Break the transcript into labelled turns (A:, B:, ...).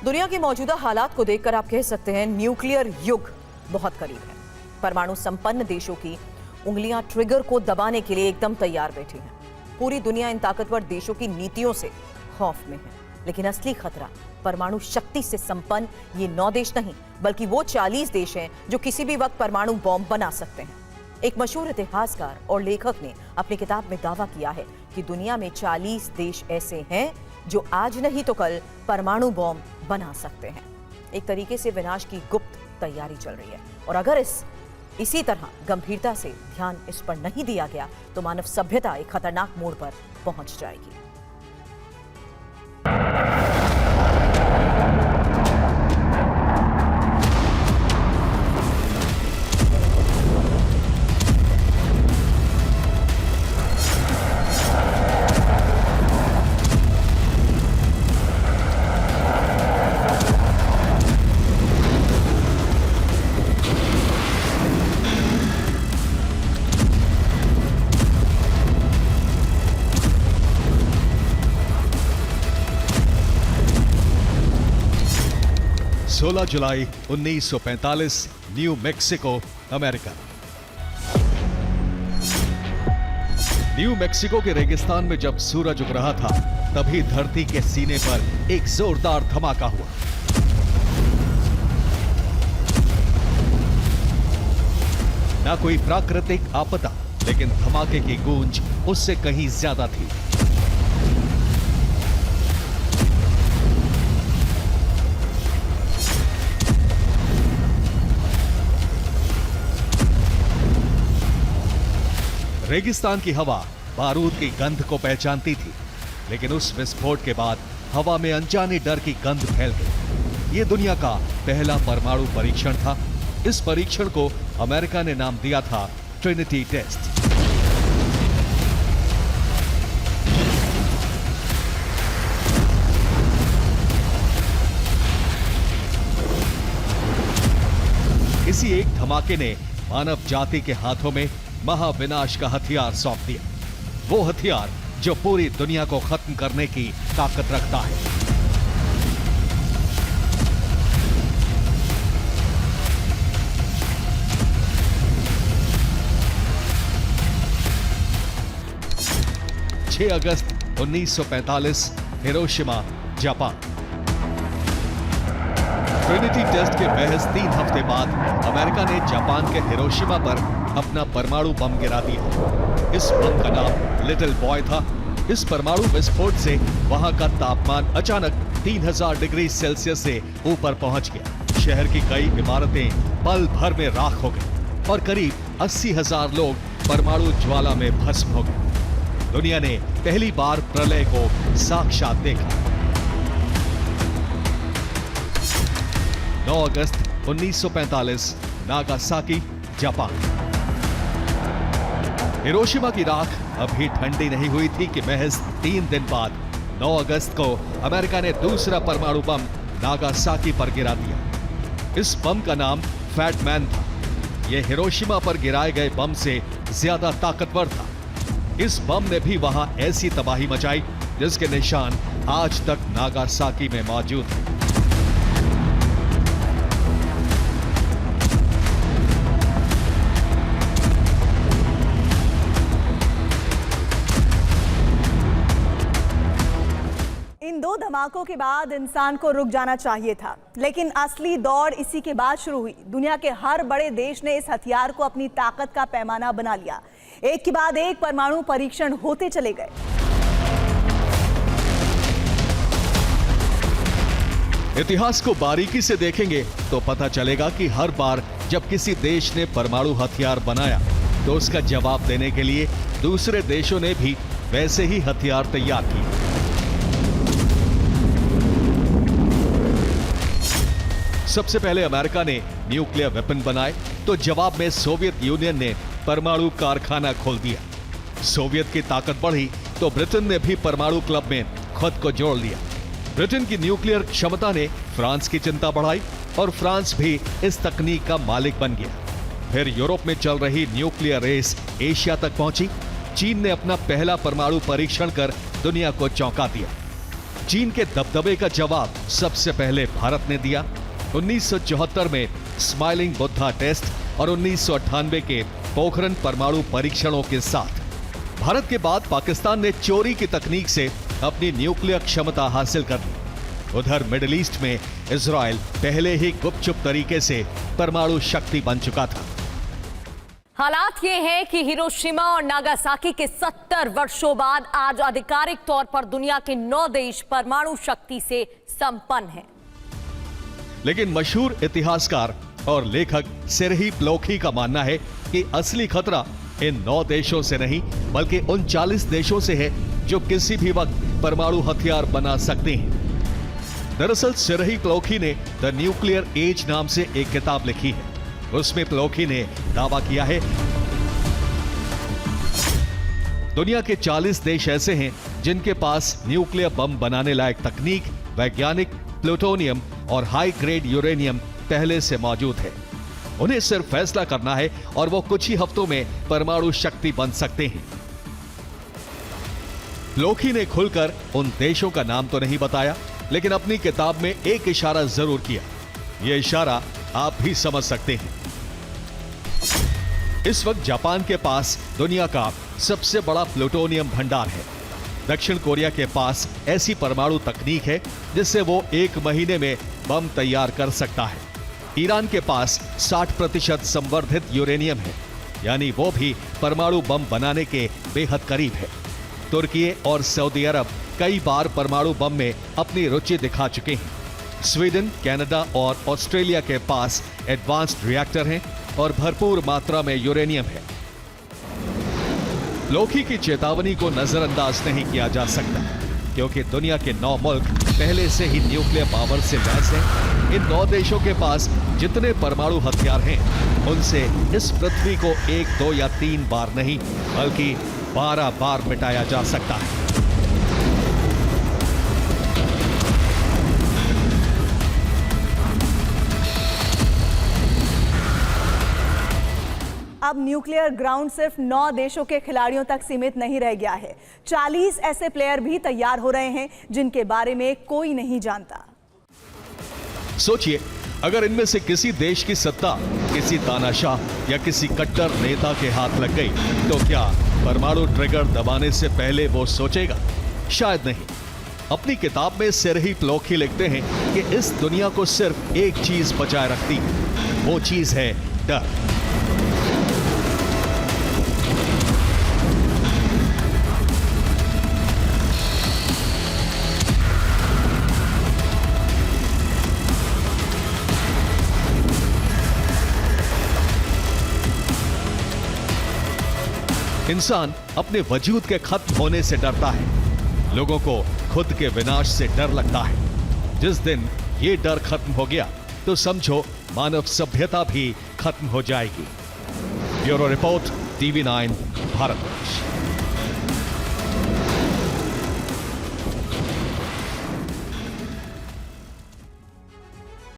A: दुनिया के मौजूदा हालात को देखकर आप कह सकते हैं न्यूक्लियर युग बहुत करीब है। परमाणु संपन्न देशों की उंगलियां ट्रिगर को दबाने के लिए एकदम तैयार बैठी हैं। पूरी दुनिया इन ताकतवर देशों की नीतियों से खौफ में है, लेकिन असली खतरा परमाणु शक्ति से संपन्न ये 9 देश नहीं, बल्कि वो 40 देश हैं जो किसी भी वक्त परमाणु बॉम्ब बना सकते हैं। एक मशहूर इतिहासकार और लेखक ने अपनी किताब में दावा किया है कि दुनिया में 40 देश ऐसे हैं जो आज नहीं तो कल परमाणु बॉम्ब बना सकते हैं। एक तरीके से विनाश की गुप्त तैयारी चल रही है, और अगर इसी तरह गंभीरता से ध्यान इस पर नहीं दिया गया तो मानव सभ्यता एक खतरनाक मोड़ पर पहुंच जाएगी।
B: जुलाई 1945, new Mexico, America. New Mexico के रेगिस्तान में जब सूरज उग रहा था, तभी धरती के सीने पर एक जोरदार धमाका हुआ। ना कोई प्राकृतिक आपदा, लेकिन धमाके की गूंज उससे कहीं ज्यादा थी। रेगिस्तान की हवा बारूद की गंध को पहचानती थी, लेकिन उस विस्फोट के बाद हवा में अनजाने डर की गंध फैल गई। ये दुनिया का पहला परमाणु परीक्षण था। इस परीक्षण को अमेरिका ने नाम दिया था ट्रिनिटी टेस्ट। इसी एक धमाके ने मानव जाति के हाथों में महाविनाश का हथियार सौंप दिया। वो हथियार जो पूरी दुनिया को खत्म करने की ताकत रखता है। छह अगस्त 1945, हिरोशिमा, जापान। ट्रिनिटी टेस्ट के महज 3 हफ्ते बाद अमेरिका ने जापान के हिरोशिमा पर अपना परमाणु बम गिरा दिया। इस बम का नाम लिटिल बॉय था। इस परमाणु विस्फोट से वहां का तापमान अचानक 3000 डिग्री सेल्सियस से ऊपर पहुंच गया। शहर की कई इमारतें पल भर में राख हो गई और करीब 80,000 लोग परमाणु ज्वाला में भस्म हो गए। दुनिया ने पहली बार प्रलय को साक्षात देखा। 9 अगस्त 1945, नागासाकी, जापान। हिरोशिमा की राख अभी ठंडी नहीं हुई थी कि महज 3 दिन बाद 9 अगस्त को अमेरिका ने दूसरा परमाणु बम नागासाकी पर गिरा दिया। इस बम का नाम फैट मैन था। यह हिरोशिमा पर गिराए गए बम से ज्यादा ताकतवर था। इस बम ने भी वहां ऐसी तबाही मचाई जिसके निशान आज तक नागासाकी में मौजूद हैं।
C: धमाकों के बाद इंसान को रुक जाना चाहिए था, लेकिन असली दौड़ इसी के बाद शुरू हुई। दुनिया के हर बड़े देश ने इस हथियार को अपनी ताकत का पैमाना बना लिया। एक के बाद एक परमाणु परीक्षण होते चले गए।
B: इतिहास को बारीकी से देखेंगे तो पता चलेगा कि हर बार जब किसी देश ने परमाणु हथियार बनाया तो उसका जवाब देने के लिए दूसरे देशों ने भी वैसे ही हथियार तैयार किए। सबसे पहले अमेरिका ने न्यूक्लियर वेपन बनाए तो जवाब में सोवियत यूनियन ने परमाणु कारखाना खोल दिया। सोवियत की ताकत बढ़ी तो ब्रिटेन ने भी परमाणु क्लब में खुद को जोड़ लिया। ब्रिटेन की न्यूक्लियर क्षमता ने फ्रांस की चिंता बढ़ाई और फ्रांस भी इस तकनीक का मालिक बन गया। फिर यूरोप में चल रही न्यूक्लियर रेस एशिया तक पहुंची। चीन ने अपना पहला परमाणु परीक्षण कर दुनिया को चौंका दिया। चीन के दबदबे का जवाब सबसे पहले भारत ने दिया। 1974 में स्माइलिंग बुद्धा टेस्ट और 1998 के पोखरण परमाणु परीक्षणों के साथ भारत के बाद पाकिस्तान ने चोरी की तकनीक से अपनी न्यूक्लियर क्षमता हासिल कर ली। उधर मिडिल ईस्ट में इजराइल पहले ही गुपचुप तरीके से परमाणु शक्ति बन चुका था।
D: हालात ये हैं कि हिरोशिमा और नागासाकी के 70 वर्षों बाद आज आधिकारिक तौर पर दुनिया के 9 देश परमाणु शक्ति से संपन्न हैं।
B: लेकिन मशहूर इतिहासकार और लेखक सेर्ही प्लोखी का मानना है कि असली खतरा इन 9 देशों से नहीं बल्कि उन 40 देशों से है जो किसी भी वक्त परमाणु हथियार बना सकते हैं। दरअसल सेर्ही प्लोखी ने द न्यूक्लियर एज नाम से एक किताब लिखी है। उसमें प्लोखी ने दावा किया है दुनिया के 40 देश ऐसे हैं जिनके पास न्यूक्लियर बम बनाने लायक तकनीक, वैज्ञानिक, प्लूटोनियम और हाई ग्रेड यूरेनियम पहले से मौजूद है। उन्हें सिर्फ फैसला करना है और वो कुछ ही हफ्तों में परमाणु शक्ति बन सकते हैं। प्लोखी ने खुलकर उन देशों का नाम तो नहीं बताया, लेकिन अपनी किताब में एक इशारा जरूर किया। यह इशारा आप भी समझ सकते हैं। इस वक्त जापान के पास दुनिया का सबसे बड़ा प्लूटोनियम भंडार है। दक्षिण कोरिया के पास ऐसी परमाणु तकनीक है जिससे वो 1 महीने में बम तैयार कर सकता है। ईरान के पास 60% संवर्धित यूरेनियम है, यानी वो भी परमाणु बम बनाने के बेहद करीब है। तुर्की और सऊदी अरब कई बार परमाणु बम में अपनी रुचि दिखा चुके हैं। स्वीडन, कनाडा और ऑस्ट्रेलिया के पास एडवांस्ड रिएक्टर हैं और भरपूर मात्रा में यूरेनियम है। प्लोखी की चेतावनी को नजरअंदाज नहीं किया जा सकता, क्योंकि दुनिया के 9 मुल्क पहले से ही न्यूक्लियर पावर से लैस हैं। इन 9 देशों के पास जितने परमाणु हथियार हैं, उनसे इस पृथ्वी को 1, 2 या 3 बार नहीं बल्कि 12 बार मिटाया जा सकता है।
C: अब न्यूक्लियर ग्राउंड सिर्फ 9 देशों के खिलाड़ियों तक सीमित नहीं रह गया है। 40 ऐसे प्लेयर भी तैयार हो रहे हैं जिनके बारे में कोई नहीं जानता।
B: सोचिए, अगर इनमें से किसी देश की सत्ता किसी तानाशाह या किसी कट्टर नेता के हाथ लग गई, तो क्या परमाणु ट्रिगर दबाने से पहले वो सोचेगा? शायद नहीं। अपनी किताब में सेर्ही प्लोखी लिखते हैं कि इस दुनिया को सिर्फ एक चीज बचाए रखती है, वो चीज है डर। इंसान अपने वजूद के खत्म होने से डरता है। लोगों को खुद के विनाश से डर लगता है। जिस दिन ये डर खत्म हो गया तो समझो मानव सभ्यता भी खत्म हो जाएगी। Bureau report, TV9 Bharatvarsh.